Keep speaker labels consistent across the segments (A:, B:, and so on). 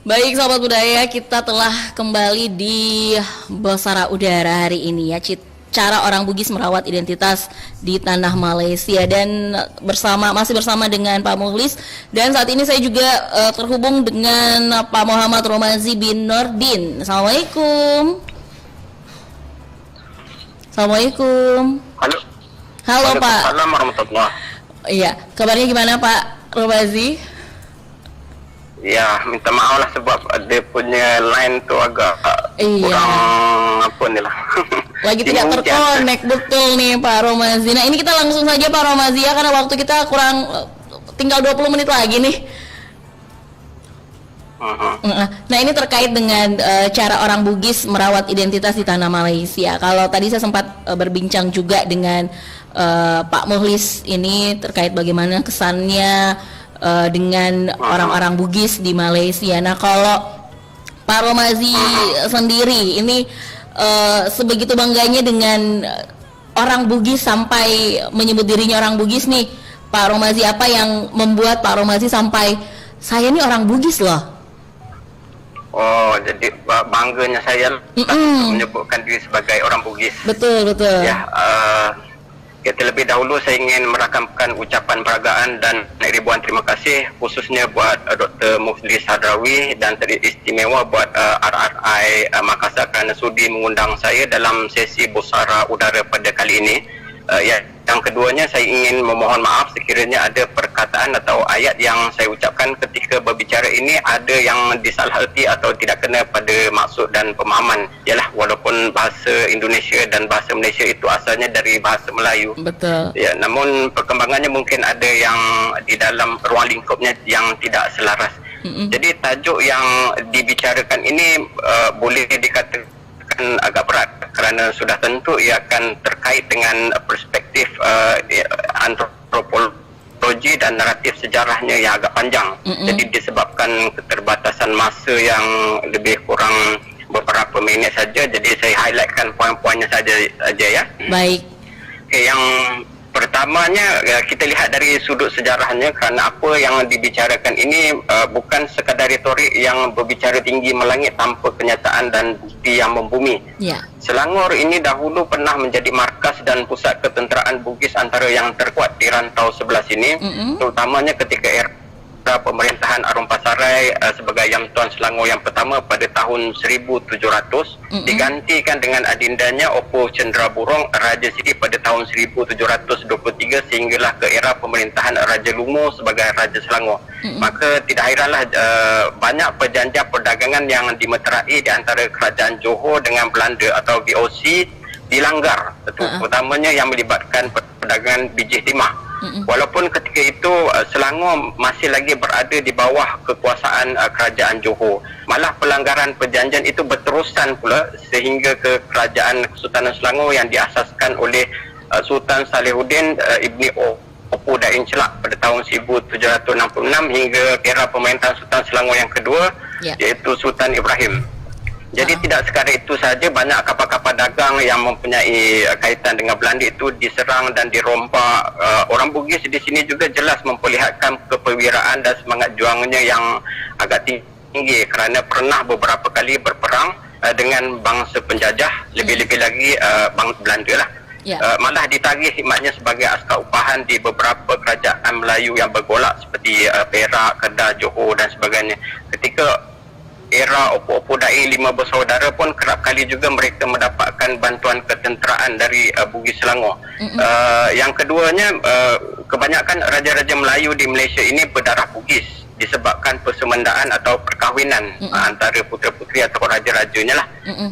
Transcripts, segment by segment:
A: Baik sahabat budaya, kita telah kembali di Bosara Udara hari ini ya, cara orang Bugis merawat identitas di tanah Malaysia, dan masih bersama dengan Pak Mukhlis, dan saat ini saya juga terhubung dengan Pak Muhammad Romazi bin Nordin. Assalamualaikum. Assalamualaikum.
B: Halo.
A: Halo Pak.
B: Assalamualaikum warahmatullahi.
A: Iya, kabarnya gimana Pak Romazi?
B: Ya, minta maaf lah sebab dia punya line tuh agak kurang apa nih lah.
A: Lagi tidak terkonek, betul nih Pak Romazi. Nah ini kita langsung saja Pak Romazi ya, karena waktu kita kurang tinggal 20 menit lagi nih. Nah ini terkait dengan cara orang Bugis merawat identitas di tanah Malaysia. Kalau tadi saya sempat berbincang juga dengan Pak Mukhlis ini terkait bagaimana kesannya dengan orang-orang Bugis di Malaysia. Nah kalau Pak Romazi sendiri ini sebegitu bangganya dengan orang Bugis sampai menyebut dirinya orang Bugis nih, Pak Romazi, apa yang membuat Pak Romazi sampai saya ini orang Bugis loh?
B: Oh, jadi bangganya saya menyebutkan diri sebagai orang Bugis.
A: Betul.
B: Ya, terlebih dahulu saya ingin merakamkan ucapan peragaan dan ribuan terima kasih khususnya buat Dr. Mukhlis Hadrawi dan teristimewa buat RRI Makassar kerana sudi mengundang saya dalam sesi Bosara Udara pada kali ini. Yang keduanya, saya ingin memohon maaf sekiranya ada perkataan atau ayat yang saya ucapkan ketika berbicara ini ada yang disalaharti atau tidak kena pada maksud dan pemahaman. Yalah, walaupun bahasa Indonesia dan bahasa Malaysia itu asalnya dari bahasa Melayu.
A: Betul.
B: Ya, namun perkembangannya mungkin ada yang di dalam ruang lingkupnya yang tidak selaras. Jadi tajuk yang dibicarakan ini boleh dikatakan agak berat kerana sudah tentu ia akan terkait dengan perspektif antropologi dan naratif sejarahnya yang agak panjang. Jadi disebabkan keterbatasan masa yang lebih kurang beberapa minit saja, jadi saya highlightkan poin-poinnya saja ya.
A: Baik.
B: Okay, yang pertamanya kita lihat dari sudut sejarahnya, kerana apa yang dibicarakan ini bukan sekadar retorik yang berbicara tinggi melangit tanpa kenyataan dan bukti yang membumi. Selangor ini dahulu pernah menjadi markas dan pusat ketenteraan Bugis antara yang terkuat di rantau sebelah sini, terutamanya ketika era pemerintahan Arum Pasarai sebagai Yang Tuan Selangor yang pertama pada tahun 1700, digantikan dengan adindanya Opo Cendeраburong Raja Sidi pada tahun 1723 sehinggalah ke era pemerintahan Raja Lumu sebagai Raja Selangor. Maka tidak hairanlah banyak perjanjian perdagangan yang dimeterai di antara kerajaan Johor dengan Belanda atau VOC dilanggar, terutamanya yang melibatkan perdagangan biji timah. Walaupun ketika itu Selangor masih lagi berada di bawah kekuasaan kerajaan Johor, malah pelanggaran perjanjian itu berterusan pula sehingga ke kerajaan Kesultanan Selangor yang diasaskan oleh Sultan Salihuddin Ibni Opo Dain Celak pada tahun 1766 hingga era pemerintahan Sultan Selangor yang kedua, iaitu Sultan Ibrahim. Jadi tidak sekadar itu saja, banyak kapal-kapal dagang yang mempunyai kaitan dengan Belanda itu diserang dan dirompak. Orang Bugis di sini juga jelas memperlihatkan keperwiraan dan semangat juangnya yang agak tinggi kerana pernah beberapa kali berperang dengan bangsa penjajah, lebih-lebih lagi Belanda lah. Malah ditagih khidmatnya sebagai askar upahan di beberapa kerajaan Melayu yang bergolak seperti Perak, Kedah, Johor dan sebagainya. Ketika era Opo-Opo Dain lima bersaudara pun kerap kali juga mereka mendapatkan bantuan ketenteraan dari Bugis Selangor. Yang keduanya, kebanyakan raja-raja Melayu di Malaysia ini berdarah Bugis disebabkan persemendaan atau perkahwinan antara putera-puteri atau raja-rajanya lah.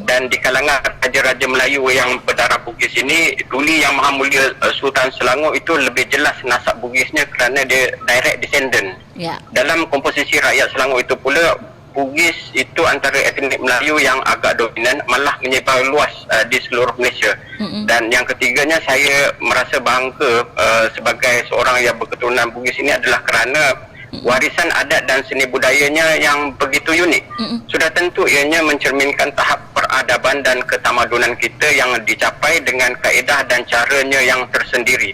B: Dan di kalangan raja-raja Melayu yang berdarah Bugis ini, Duli Yang Maha Mulia Sultan Selangor itu lebih jelas nasab Bugisnya kerana dia direct descendant. Dalam komposisi rakyat Selangor itu pula, Bugis itu antara etnik Melayu yang agak dominan, malah menyebar luas di seluruh Malaysia. Dan yang ketiganya, saya merasa bangga sebagai seorang yang berketurunan Bugis ini adalah kerana warisan adat dan seni budayanya yang begitu unik. Sudah tentu ianya mencerminkan tahap peradaban dan ketamadunan kita yang dicapai dengan kaedah dan caranya yang tersendiri.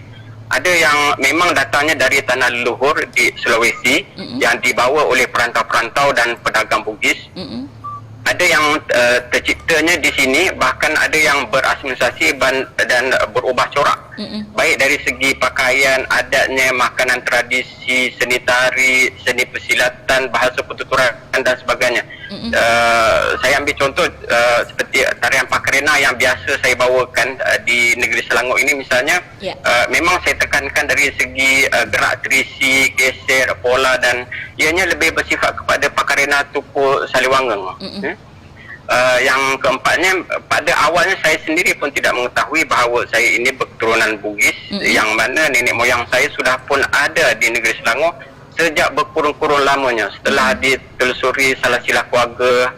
B: Ada yang memang datangnya dari tanah leluhur di Sulawesi yang dibawa oleh perantau-perantau dan pedagang Bugis. Ada yang terciptanya di sini, bahkan ada yang berasimilisasi dan berubah corak. Baik dari segi pakaian, adatnya, makanan tradisi, seni tari, seni persilatan, bahasa pertuturan dan sebagainya. Saya ambil contoh seperti tarian Pakarena yang biasa saya bawakan di negeri Selangor ini misalnya. Memang saya tekankan dari segi gerak terisi, geser, pola, dan ianya lebih bersifat kepada Pakarena Tupu Saliwangang. Yang keempatnya, pada awalnya saya sendiri pun tidak mengetahui bahawa saya ini berketurunan Bugis, yang mana nenek moyang saya sudah pun ada di negeri Selangor sejak berkurun-kurun lamanya. Setelah ditelusuri salah silah keluarga,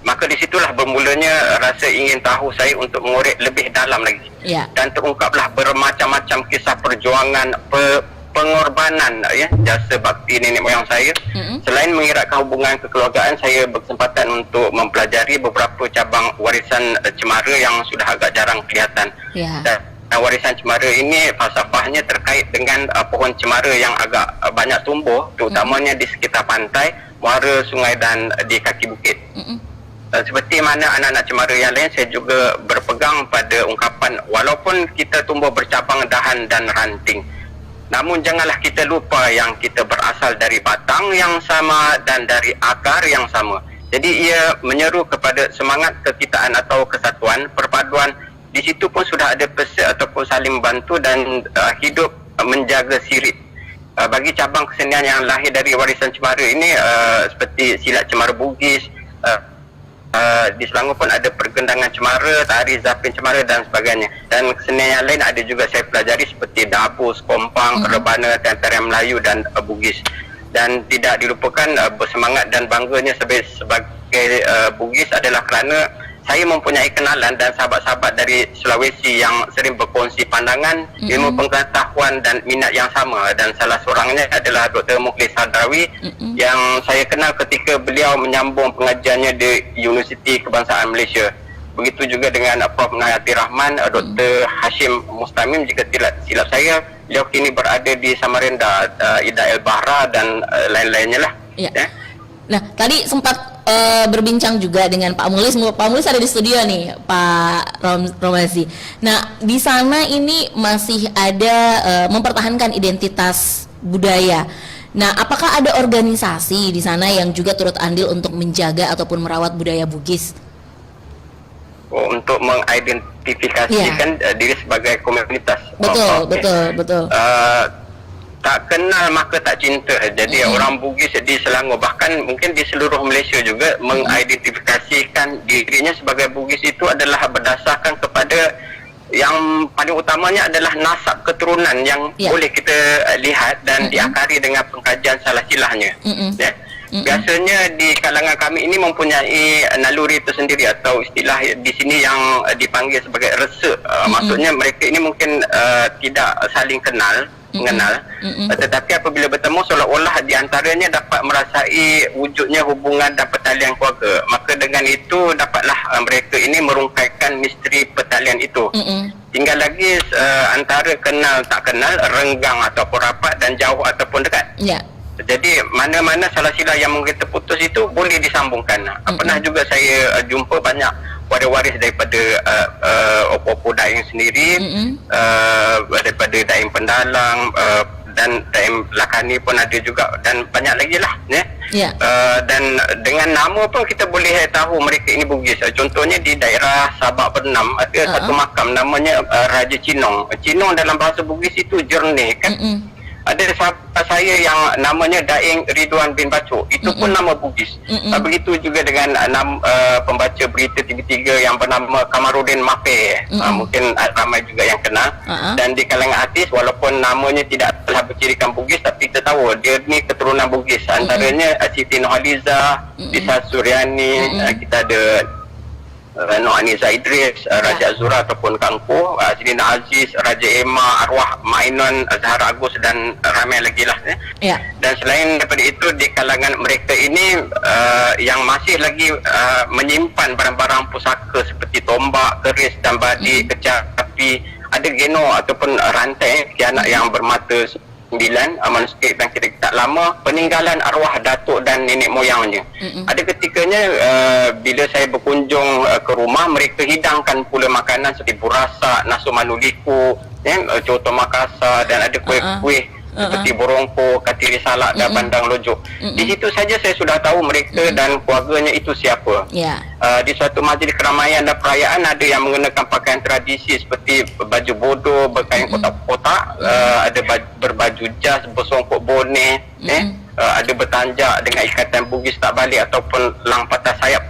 B: maka disitulah bermulanya rasa ingin tahu saya untuk mengorek lebih dalam lagi. Dan terungkaplah bermacam-macam kisah perjuangan, pengorbanan jasa bakti nenek moyang saya. Selain mengeratkan hubungan kekeluargaan, saya berkesempatan untuk mempelajari beberapa cabang warisan cemara yang sudah agak jarang kelihatan. Dan warisan cemara ini falsafahnya terkait dengan pohon cemara yang agak banyak tumbuh, terutamanya di sekitar pantai, muara sungai dan di kaki bukit. Seperti mana anak-anak cemara yang lain, saya juga berpegang pada ungkapan walaupun kita tumbuh bercabang dahan dan ranting, namun janganlah kita lupa yang kita berasal dari batang yang sama dan dari akar yang sama. Jadi ia menyeru kepada semangat kekitaan atau kesatuan, perpaduan. Di situ pun sudah ada pesan ataupun saling bantu dan hidup menjaga sirip. Bagi cabang kesenian yang lahir dari warisan cemara ini seperti silat cemara Bugis, di Selangor pun ada pergendangan cemara, tari zapin cemara dan sebagainya. Dan kesenian yang lain ada juga saya pelajari seperti dabus, kompang, rebana, tarian Melayu dan Bugis. Dan tidak dilupakan bersemangat dan bangganya sebagai Bugis adalah kerana saya mempunyai kenalan dan sahabat-sahabat dari Sulawesi yang sering berkongsi pandangan, ilmu pengetahuan dan minat yang sama. Dan salah seorangnya adalah Dr. Mukhlis Hadrawi yang saya kenal ketika beliau menyambung pengajiannya di Universiti Kebangsaan Malaysia. Begitu juga dengan Prof. Nayati Rahman, Dr. Hashim Mustamim, jika tidak silap saya, beliau kini berada di Samarinda, Ida El Bahra dan lain-lainnya lah.
A: Nah, tadi sempat berbincang juga dengan Pak Mulis. Pak Mulis ada di studio nih, Pak Romazi. Nah, di sana ini masih ada mempertahankan identitas budaya. Nah, apakah ada organisasi di sana yang juga turut andil untuk menjaga ataupun merawat budaya Bugis?
B: Untuk mengidentifikasikan diri sebagai komunitas.
A: Betul.
B: Tak kenal maka tak cinta. Jadi orang Bugis di Selangor, bahkan mungkin di seluruh Malaysia juga, mengidentifikasikan dirinya sebagai Bugis itu adalah berdasarkan kepada yang paling utamanya adalah nasab keturunan yang boleh kita lihat dan diakari dengan pengkajian salah silahnya. Biasanya di kalangan kami ini mempunyai naluri tersendiri atau istilah di sini yang dipanggil sebagai resek. Maksudnya mereka ini mungkin tidak saling mengenal, tetapi apabila bertemu seolah-olah di antaranya dapat merasai wujudnya hubungan dan pertalian keluarga. Maka dengan itu dapatlah mereka ini merungkaikan misteri pertalian itu. Tinggal lagi antara kenal tak kenal, renggang ataupun rapat, dan jauh ataupun dekat. Jadi mana-mana salah silah yang mungkin terputus itu boleh disambungkan. Pernah juga saya jumpa banyak waris-waris daripada opo-opo daing sendiri, daripada daing Pendalang, dan daing Lakani pun ada juga, dan banyak lagi lah. Dan dengan nama pun kita boleh tahu mereka ini Bugis. Contohnya di daerah Sabak Bernam ada satu makam namanya Raja Cinong. Cinong dalam bahasa Bugis itu jernih kan. Ada sahabat saya yang namanya Daeng Ridwan bin Bacok, itu pun nama Bugis. Begitu juga dengan pembaca berita TV3 yang bernama Kamarudin Mape. Mungkin ramai juga yang kenal. Dan di kalangan artis, walaupun namanya tidak telah bercirikan Bugis, tapi kita tahu dia ni keturunan Bugis. Antaranya Siti Nurhaliza, Lisa Suryani, kita ada Nur Aniza Idris, Raja Azura ataupun Kangku, Selina Aziz, Raja Emma, Arwah Mainan, Zahra Agus, dan ramai lagi lah. Dan selain daripada itu, di kalangan mereka ini yang masih lagi menyimpan barang-barang pusaka seperti tombak, keris dan badi, kecapi, ada geno ataupun rantai kianak yang bermata 9 manuskrip yang kita tak lama peninggalan arwah datuk dan nenek moyangnya. Ada ketikanya bila saya berkunjung ke rumah, mereka hidangkan pula makanan seperti burasak, nasu manuliku, coto Makassar, dan ada kuih-kuih seperti borongko, katiri salak dan bandang lojok. Di situ saja saya sudah tahu mereka dan keluarganya itu siapa. Di suatu majlis keramaian dan perayaan ada yang mengenakan pakaian tradisi seperti baju bodoh berkain kotak-kotak, ada berbaju jas, bersongkok boneh, ada bertanjak dengan ikatan Bugis tak balik ataupun lang patah sayap.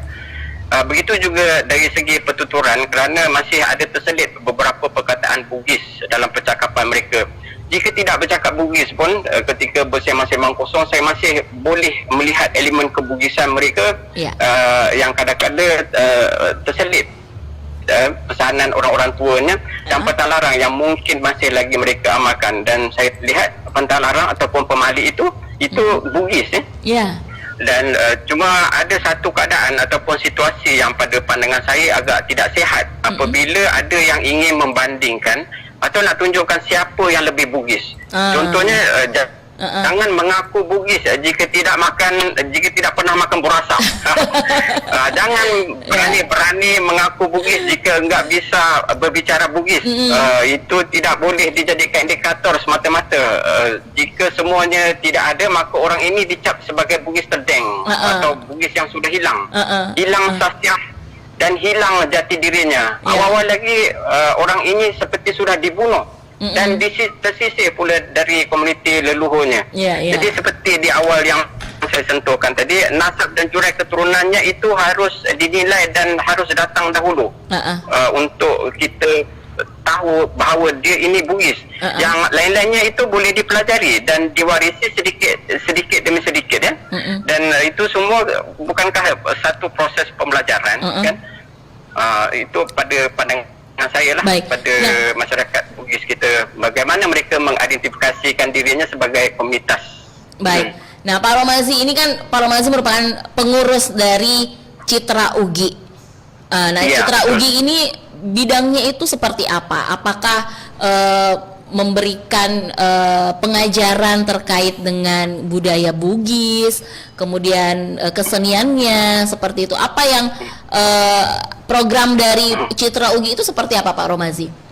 B: Begitu juga dari segi pertuturan, kerana masih ada terselit beberapa perkataan Bugis dalam percakapan mereka. Jika tidak bercakap Bugis pun, ketika bersembang-sembang kosong, saya masih boleh melihat elemen kebugisan mereka yang kadang-kadang terselit pesanan orang-orang tuanya dan pantang larang yang mungkin masih lagi mereka amalkan. Dan saya lihat pantang larang ataupun pemali itu Bugis. Dan cuma ada satu keadaan ataupun situasi yang pada pandangan saya agak tidak sihat apabila ada yang ingin membandingkan atau nak tunjukkan siapa yang lebih Bugis. Contohnya jangan mengaku Bugis jika tidak pernah makan burasak. Jangan berani mengaku Bugis jika enggak bisa berbicara Bugis. Itu tidak boleh dijadikan indikator semata-mata. Jika semuanya tidak ada, maka orang ini dicap sebagai Bugis terdeng atau Bugis yang sudah hilang. Hilang sasiah dan hilang jati dirinya. Awal-awal lagi orang ini seperti sudah dibunuh dan tersisih pula dari komuniti leluhurnya. Jadi seperti di awal yang saya sentuhkan tadi, nasab dan jurai keturunannya itu harus dinilai dan harus datang dahulu untuk kita tahu bahawa dia ini Bugis. Yang lain-lainnya itu boleh dipelajari dan diwarisi sedikit demi sedikit dan itu semua bukankah satu proses pembelajaran kan? Itu pada pandangan saya lah. Pada masyarakat Bugis kita, bagaimana mereka mengidentifikasikan dirinya sebagai komunitas.
A: Nah, Pak Romazi ini kan, Pak Romazi merupakan pengurus dari Citra Ugi. Citra Ugi ini bidangnya itu seperti apa? Apakah memberikan pengajaran terkait dengan budaya Bugis, kemudian keseniannya seperti itu? Apa yang program dari Citra Ugi itu seperti apa, Pak Romazi?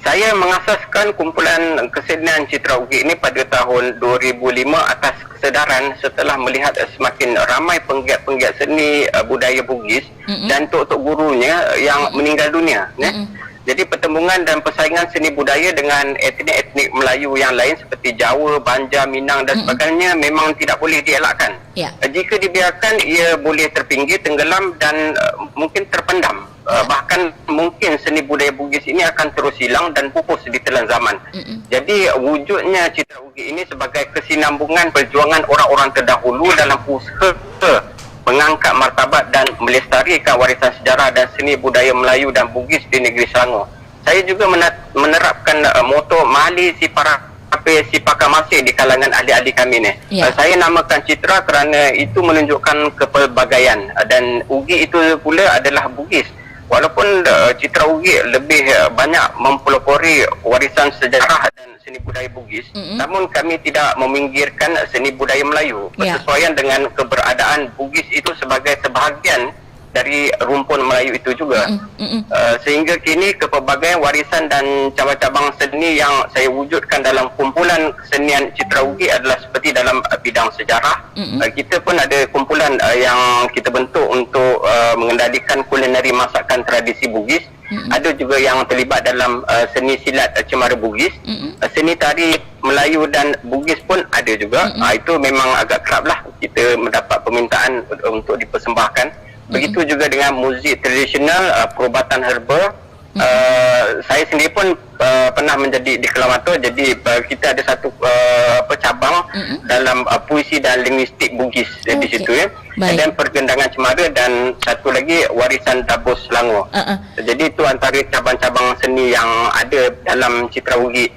B: Saya mengasaskan kumpulan kesenian Citra Ugi ini pada tahun 2005 atas kesedaran setelah melihat semakin ramai penggiat-penggiat seni budaya Bugis dan tok-tok gurunya yang meninggal dunia. Jadi pertembungan dan persaingan seni budaya dengan etnik-etnik Melayu yang lain seperti Jawa, Banjar, Minang dan sebagainya memang tidak boleh dielakkan. Jika dibiarkan, ia boleh terpinggir, tenggelam dan mungkin terpendam. Bahkan mungkin seni budaya Bugis ini akan terus hilang dan pupus di telan zaman. Jadi wujudnya Citra Ugi ini sebagai kesinambungan perjuangan orang-orang terdahulu dalam usaha mengangkat martabat dan melestarikan warisan sejarah dan seni budaya Melayu dan Bugis di negeri Selangor. Saya juga menerapkan moto Mali si Pakar Masih di kalangan ahli-ahli kami ni. Saya namakan Citra kerana itu menunjukkan kepelbagaian dan Ugi itu pula adalah Bugis. Walaupun Citra Ugi lebih banyak mempelopori warisan sejarah dan seni budaya Bugis, namun kami tidak meminggirkan seni budaya Melayu. Bersesuaian dengan keberadaan Bugis itu sebagai sebahagian dari rumpun Melayu itu juga. Sehingga kini kepelbagaian warisan dan cabang-cabang seni yang saya wujudkan dalam kumpulan kesenian Citra Ugi adalah seperti dalam bidang sejarah. Kita pun ada kumpulan yang kita bentuk untuk mengendalikan kulineri masakan tradisi Bugis. Ada juga yang terlibat dalam seni silat Cemara Bugis. Seni tari Melayu dan Bugis pun ada juga. Itu memang agak kerap lah kita mendapat permintaan untuk dipersembahkan. Begitu juga dengan muzik tradisional, perubatan herba. Saya sendiri pun pernah menjadi deklamator. Jadi kita ada satu cabang dalam puisi dan linguistik Bugis di situ dan pergendangan Cemara dan satu lagi warisan Dapur Selangor. Jadi itu antara cabang-cabang seni yang ada dalam Citra Ugi.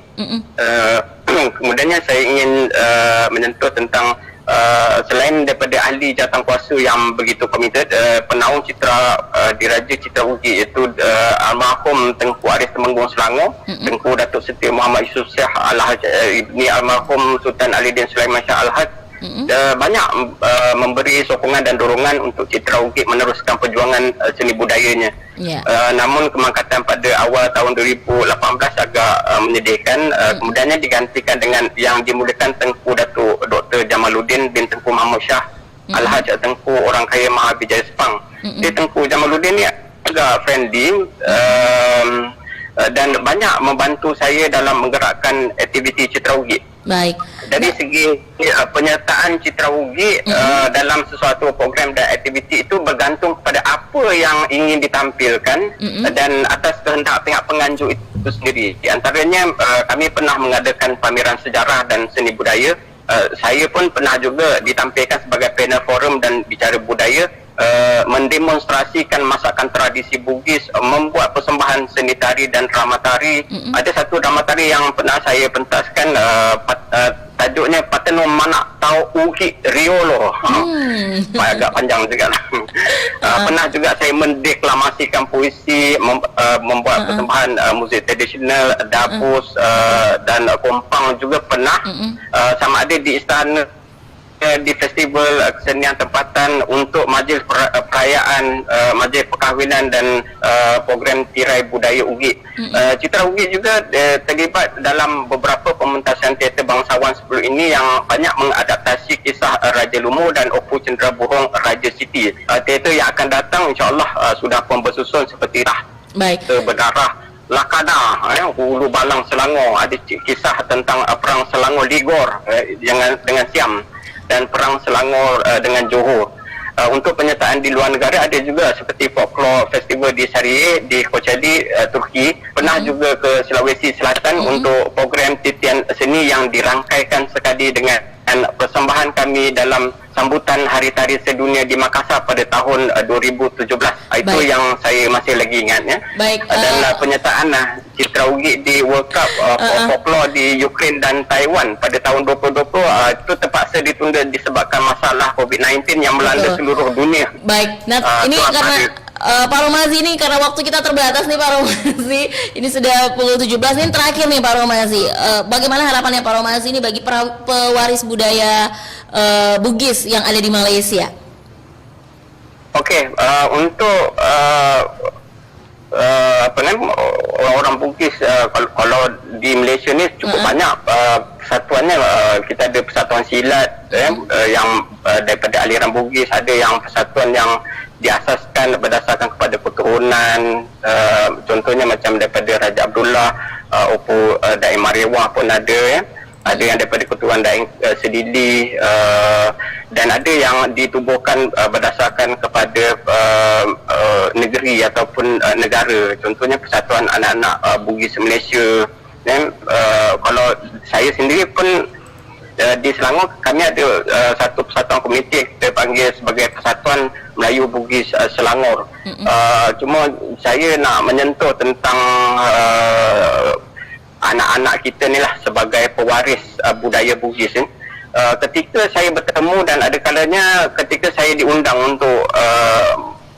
B: Kemudiannya saya ingin menyentuh tentang selain daripada ahli jawatankuasa yang begitu komited, penaung citra Diraja Citra Ugi iaitu almarhum Tengku Aris Temenggung Selangor, Tengku Datuk Seri Muhammad Yusof Shah Al-Haj ibni almarhum Sultan Alidin Sulaiman Shah Al-Haj, banyak memberi sokongan dan dorongan untuk Citra Ugi meneruskan perjuangan seni budayanya. Namun kemangkatan pada awal tahun 2018 agak menyedihkan. Kemudiannya digantikan dengan yang dimulakan Tengku Datuk Dr. Jamaluddin bin Tengku Mahmud Shah Al-Haj Tengku Orang Kaya Mahavijaya Sepang. Dia Tengku Jamaluddin ni agak friendly dan banyak membantu saya dalam menggerakkan aktiviti Citra Ugi.
A: Baik.
B: Dari segi penyertaan Citra Ugi dalam sesuatu program dan aktiviti itu bergantung kepada apa yang ingin ditampilkan dan atas kehendak pihak penganjur itu sendiri. Di antaranya kami pernah mengadakan pameran sejarah dan seni budaya. Saya pun pernah juga ditampilkan sebagai panel forum dan bicara budaya, mendemonstrasikan masakan tradisi Bugis, membuat persembahan seni tari dan drama tari. Ada satu drama tari yang pernah saya pentaskan, tajuknya Patenum Manak Tau Uhi Riolo. Agak panjang juga lah. Pernah juga saya mendeklamasikan puisi, membuat persembahan muzik tradisional, dabus dan kompang juga pernah. Sama ada di istana, di festival kesenian tempatan untuk majlis perayaan, majlis perkahwinan dan program tirai budaya Ugi. Citra Ugi juga terlibat dalam beberapa pementasan teater bangsawan sebelum ini yang banyak mengadaptasi kisah Raja Lumu dan Opu Cendera Bohong Raja Siti. Teater yang akan datang insya-Allah sudah pun bersusun seperti Berdarah, Lakada, Hulu Balang Selangor, ada kisah tentang perang Selangor Ligor dengan Siam, dan perang Selangor dengan Johor. Untuk penyertaan di luar negara ada juga seperti folklore festival di Sarıyer di Kocaeli, Turki. Pernah juga ke Sulawesi Selatan untuk program titian seni yang dirangkaikan sekali dengan persembahan kami dalam sambutan Hari Tari Sedunia di Makassar pada tahun 2017. Itu yang saya masih lagi ingat ya. Dan penyertaan Citra Ugi di World Cup folklore di Ukraine dan Taiwan pada tahun 2020 itu terpaksa ditunda disebabkan masalah COVID-19 yang melanda seluruh dunia.
A: Ini karena Pak Romazi, ini karena waktu kita terbatas nih Pak Romazi. Ini sudah pukul 17. Ini terakhir nih Pak Romazi. Bagaimana harapannya Pak Romazi ini bagi pewaris budaya Bugis yang ada di Malaysia?
B: Untuk orang Bugis, kalau di Malaysia ni cukup banyak persatuannya. Kita ada persatuan silat yang daripada aliran Bugis, ada yang persatuan yang diasaskan berdasarkan kepada keturunan, contohnya macam daripada Raja Abdullah, Opu Daim Marewah pun ada ada yang daripada keturunan Daeng Sedili, dan ada yang ditubuhkan berdasarkan kepada negeri ataupun negara, contohnya Persatuan Anak-anak Bugis Malaysia. Dan kalau saya sendiri pun di Selangor, kami ada satu persatuan komuniti kita panggil sebagai Persatuan Melayu Bugis Selangor. Cuma saya nak menyentuh tentang anak-anak kita ni lah sebagai pewaris budaya Bugis ni. Ketika saya bertemu dan ada kalanya ketika saya diundang untuk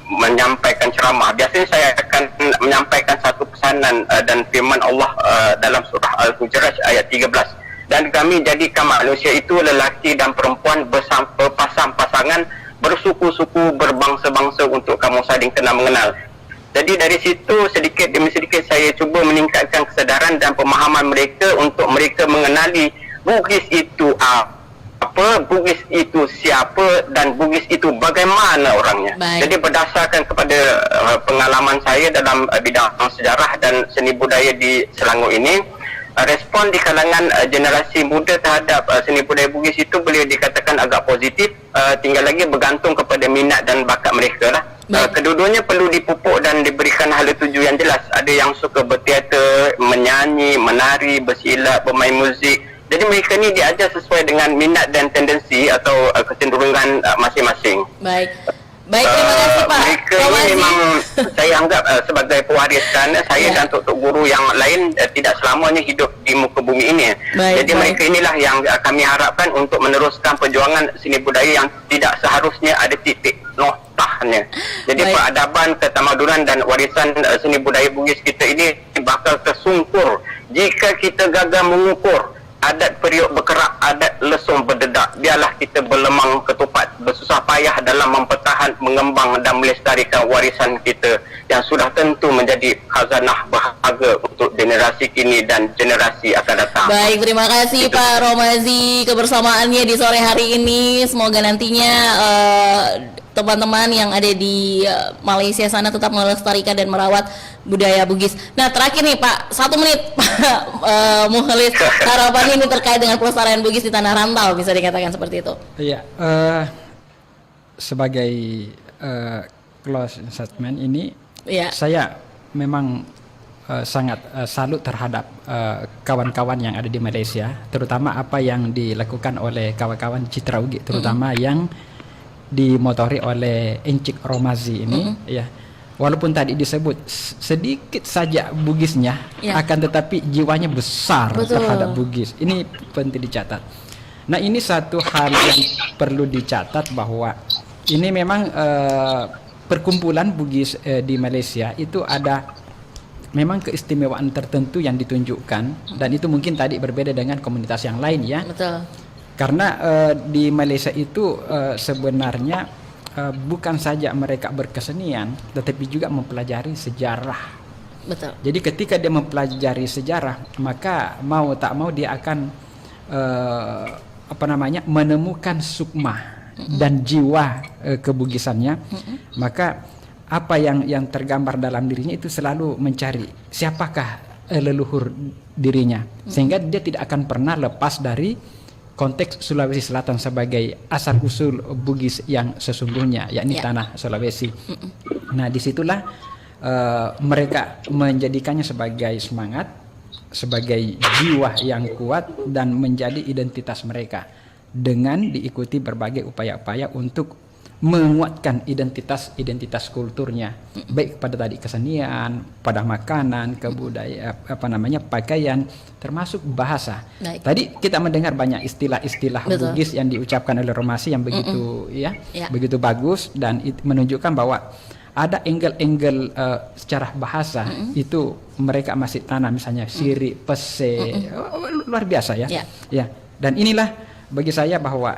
B: menyampaikan ceramah, biasanya saya akan menyampaikan satu pesanan dan firman Allah dalam surah Al-Hujurat ayat 13. Dan kami jadikan manusia itu lelaki dan perempuan berpasang-pasangan, bersuku-suku, berbangsa-bangsa untuk kamu saling kenal mengenal. Jadi dari situ sedikit demi sedikit saya cuba meningkatkan kesedaran dan pemahaman mereka untuk mereka mengenali Bugis itu apa, Bugis itu siapa, dan Bugis itu bagaimana orangnya. Jadi berdasarkan kepada pengalaman saya dalam bidang sejarah dan seni budaya di Selangor ini, respon di kalangan generasi muda terhadap seni budaya Bugis itu boleh dikatakan agak positif. Tinggal lagi bergantung kepada minat dan bakat mereka lah. Kedua-duanya perlu dipupuk dan diberikan hala tuju yang jelas. Ada yang suka berteater, menyanyi, menari, bersilat, bermain muzik. Jadi mereka ni diajar sesuai dengan minat dan tendensi atau kecenderungan masing-masing.
A: Baik, terima kasih Pak.
B: Mereka ini memang saya dianggap sebagai pewaris, kerana saya dan tok-tok guru yang lain tidak selamanya hidup di muka bumi ini. Jadi mereka inilah yang kami harapkan untuk meneruskan perjuangan seni budaya yang tidak seharusnya ada titik noktahnya. Jadi peradaban, ketamadunan dan warisan seni budaya Bugis kita ini bakal tersungkur jika kita gagal mengukur adat periuk berkerak, adat lesung berdedak. Biarlah kita berlemang ketupat, bersusah payah dalam mempertahan, mengembang dan melestarikan warisan kita yang sudah tentu menjadi khazanah berharga untuk generasi kini dan generasi akan datang.
A: Baik, terima kasih Pak Romazi kebersamaannya di sore hari ini. Semoga nantinya teman-teman yang ada di Malaysia sana tetap melestarikan dan merawat budaya Bugis. Nah, terakhir nih Pak, 1 menit Pak Mukhlis, harapannya ini terkait dengan pelestarian Bugis di tanah rantau, bisa dikatakan seperti itu.
C: Iya, sebagai close statement ini, saya memang sangat salut terhadap kawan-kawan yang ada di Malaysia, terutama apa yang dilakukan oleh kawan-kawan Citra Ugi, terutama yang dimotori oleh Encik Romazi ini, ya. Walaupun tadi disebut sedikit saja Bugisnya, akan tetapi jiwanya besar terhadap Bugis. Ini penting dicatat. Nah, ini satu hal yang perlu dicatat bahwa ini memang perkumpulan Bugis di Malaysia itu ada memang keistimewaan tertentu yang ditunjukkan, dan itu mungkin tadi berbeda dengan komunitas yang lain, ya.
A: Betul.
C: Karena di Malaysia itu sebenarnya bukan saja mereka berkesenian, tetapi juga mempelajari sejarah.
A: Betul.
C: Jadi ketika dia mempelajari sejarah, maka mau tak mau dia akan menemukan sukma dan jiwa kebugisannya. Maka apa yang tergambar dalam dirinya itu selalu mencari siapakah leluhur dirinya, sehingga dia tidak akan pernah lepas dari konteks Sulawesi Selatan sebagai asal usul Bugis yang sesungguhnya, yakni tanah Sulawesi. Nah, disitulah mereka menjadikannya sebagai semangat, sebagai jiwa yang kuat, dan menjadi identitas mereka dengan diikuti berbagai upaya-upaya untuk menguatkan identitas kulturnya, baik pada tadi kesenian, pada makanan, kebudayaan, pakaian, termasuk bahasa. Tadi kita mendengar banyak istilah-istilah Bugis yang diucapkan oleh Romazi yang begitu begitu bagus, dan menunjukkan bahwa ada angle-angle secara bahasa itu mereka masih tanam, misalnya siri, pese, luar biasa, ya. Ya, dan inilah bagi saya bahwa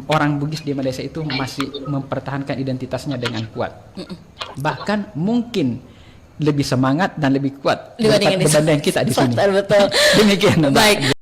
C: orang Bugis di Malaysia itu masih mempertahankan identitasnya dengan kuat. Bahkan mungkin lebih semangat dan lebih kuat dibanding kita di sini.
A: Betul.
C: Demikian.
A: Baik.